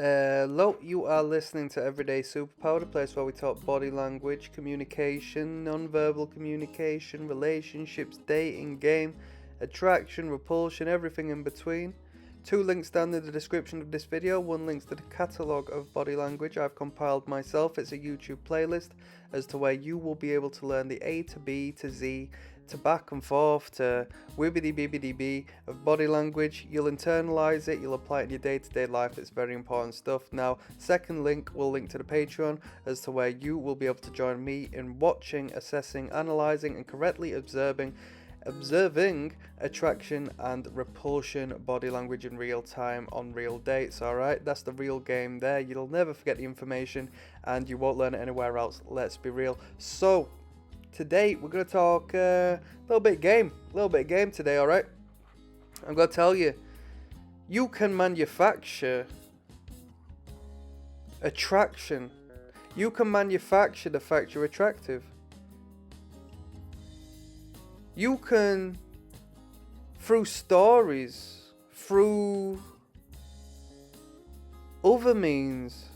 Hello, you are listening to Everyday Superpower, the place where we talk body language, communication, non-verbal communication, relationships, dating, game, attraction, repulsion, everything in between. 2 links down in the description of this video, 1 link to the catalogue of body language I've compiled myself. It's a YouTube playlist as to where you will be able to learn the A to B to Z to back and forth to wibbity bibbity bee of body language. You'll internalize it, you'll apply it in your day-to-day life. It's very important stuff. Now, second link will link to the Patreon as to where you will be able to join me in watching, assessing, analyzing, and correctly observing attraction and repulsion body language in real time on real dates. Alright, that's the real game there. You'll never forget the information and you won't learn it anywhere else. Let's be real. So today we're going to talk a little bit of game today. Alright, I'm going to tell you, you can manufacture attraction. You can manufacture the fact you're attractive. You can, through stories, through other means,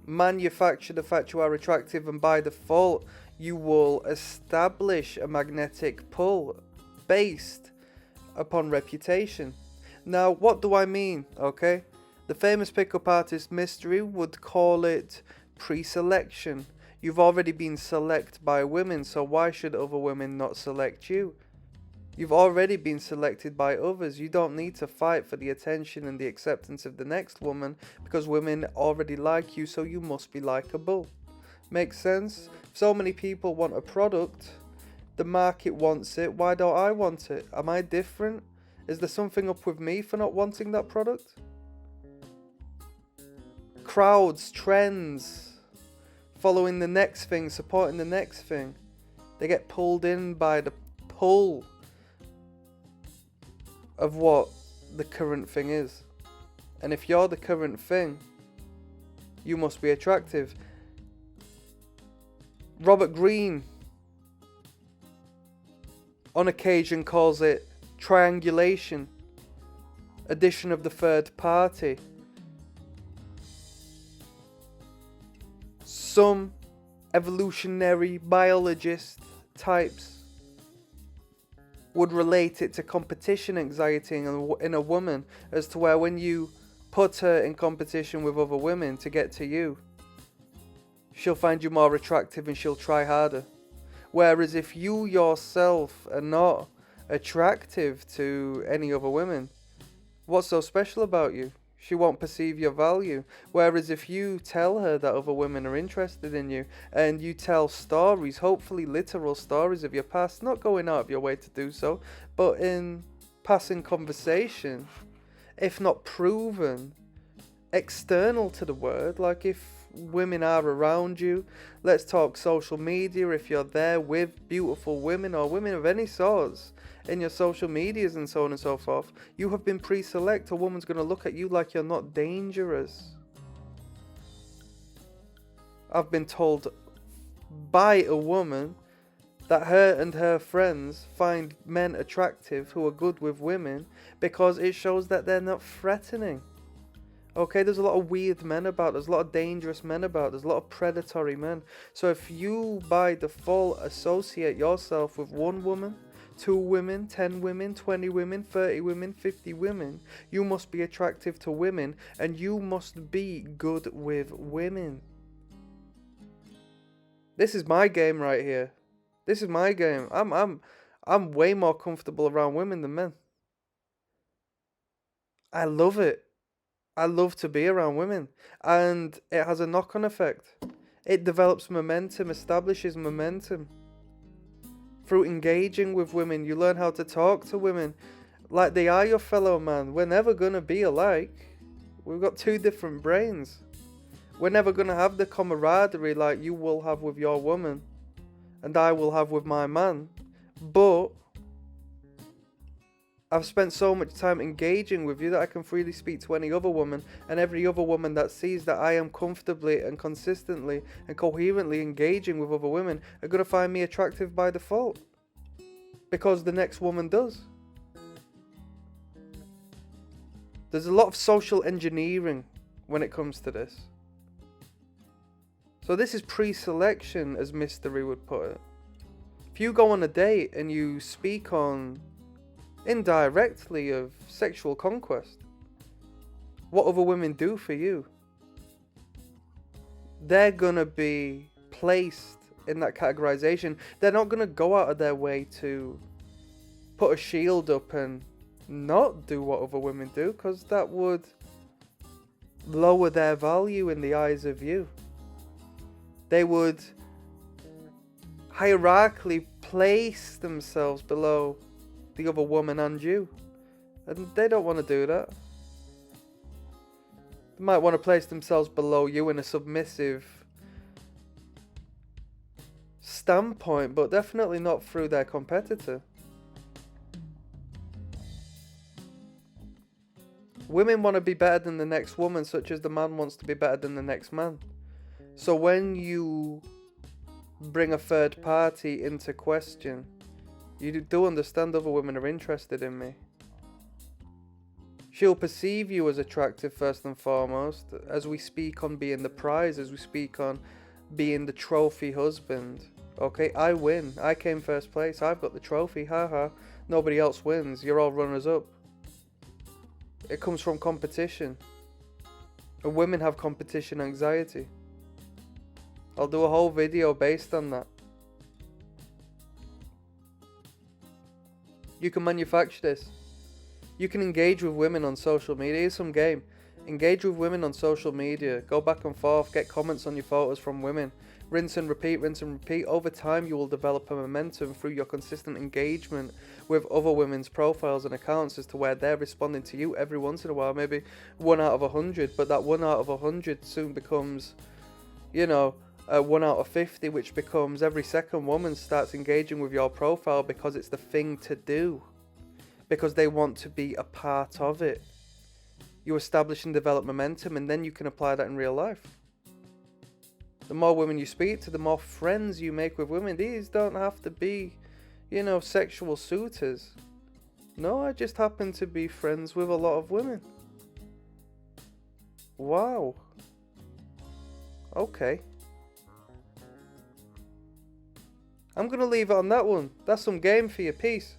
manufacture the fact you are attractive, and by default you will establish a magnetic pull based upon reputation. Now, what do I mean? Okay, the famous pickup artist Mystery would call it pre-selection. You've already been selected by women, so why should other women not select you? You've already been selected by others. You don't need to fight for the attention and the acceptance of the next woman because women already like you, so you must be likable. Makes sense? So many people want a product. The market wants it. Why don't I want it? Am I different? Is there something up with me for not wanting that product? Crowds, trends, following the next thing, supporting the next thing. They get pulled in by the pull of what the current thing is. And if you're the current thing, you must be attractive. Robert Greene on occasion calls it triangulation, addition of the third party. Some evolutionary biologist types would relate it to competition anxiety in a woman, as to where when you put her in competition with other women to get to you, she'll find you more attractive and she'll try harder. Whereas if you yourself are not attractive to any other women, what's so special about you? She won't perceive your value. Whereas if you tell her that other women are interested in you, and you tell stories, hopefully literal stories of your past, not going out of your way to do so, but in passing conversation, if not proven, external to the word, like if women are around you, let's talk social media, if you're there with beautiful women or women of any sorts in your social medias and so on and so forth, you have been pre-select. A woman's going to look at you like you're not dangerous. I've been told by a woman that her and her friends find men attractive who are good with women because it shows that they're not threatening. Okay, there's a lot of weird men about, there's a lot of dangerous men about, there's a lot of predatory men. So if you by default associate yourself with 1 woman, 2 women, 10 women, 20 women, 30 women, 50 women, you must be attractive to women and you must be good with women. This is my game right here. This is my game. I'm way more comfortable around women than men. I love it. I love to be around women, and it has a knock-on effect. It develops momentum, establishes momentum. Through engaging with women, you learn how to talk to women like they are your fellow man. We're never going to be alike. We've got 2 different brains. We're never going to have the camaraderie like you will have with your woman and I will have with my man. But I've spent so much time engaging with you that I can freely speak to any other woman, and every other woman that sees that I am comfortably and consistently and coherently engaging with other women are going to find me attractive by default. Because the next woman does. There's a lot of social engineering when it comes to this. So this is pre-selection, as Mystery would put it. If you go on a date and you speak on indirectly of sexual conquest, what other women do for you, they're gonna be placed in that categorization. They're not gonna go out of their way to put a shield up and not do what other women do, because that would lower their value in the eyes of you. They would hierarchically place themselves below the other woman and you, and they don't want to do that. They might want to place themselves below you in a submissive standpoint, but definitely not through their competitor. Women want to be better than the next woman, such as the man wants to be better than the next man. So when you bring a third party into question, you do understand other women are interested in me. She'll perceive you as attractive first and foremost, as we speak on being the prize, as we speak on being the trophy husband. Okay, I win. I came first place. I've got the trophy. Haha. Nobody else wins. You're all runners up. It comes from competition. And women have competition anxiety. I'll do a whole video based on that. You can manufacture this. You can engage with women on social media. Here's some game. Engage with women on social media. Go back and forth. Get comments on your photos from women. Rinse and repeat, rinse and repeat. Over time, you will develop a momentum through your consistent engagement with other women's profiles and accounts as to where they're responding to you every once in a while. Maybe 1 out of 100, but that 1 out of 100 soon becomes, 1 out of 50, which becomes every second woman starts engaging with your profile because it's the thing to do. Because they want to be a part of it. You establish and develop momentum, and then you can apply that in real life. The more women you speak to, the more friends you make with women. These don't have to be, sexual suitors. No, I just happen to be friends with a lot of women. Wow. Okay. I'm going to leave it on that one. That's some game for you. Peace.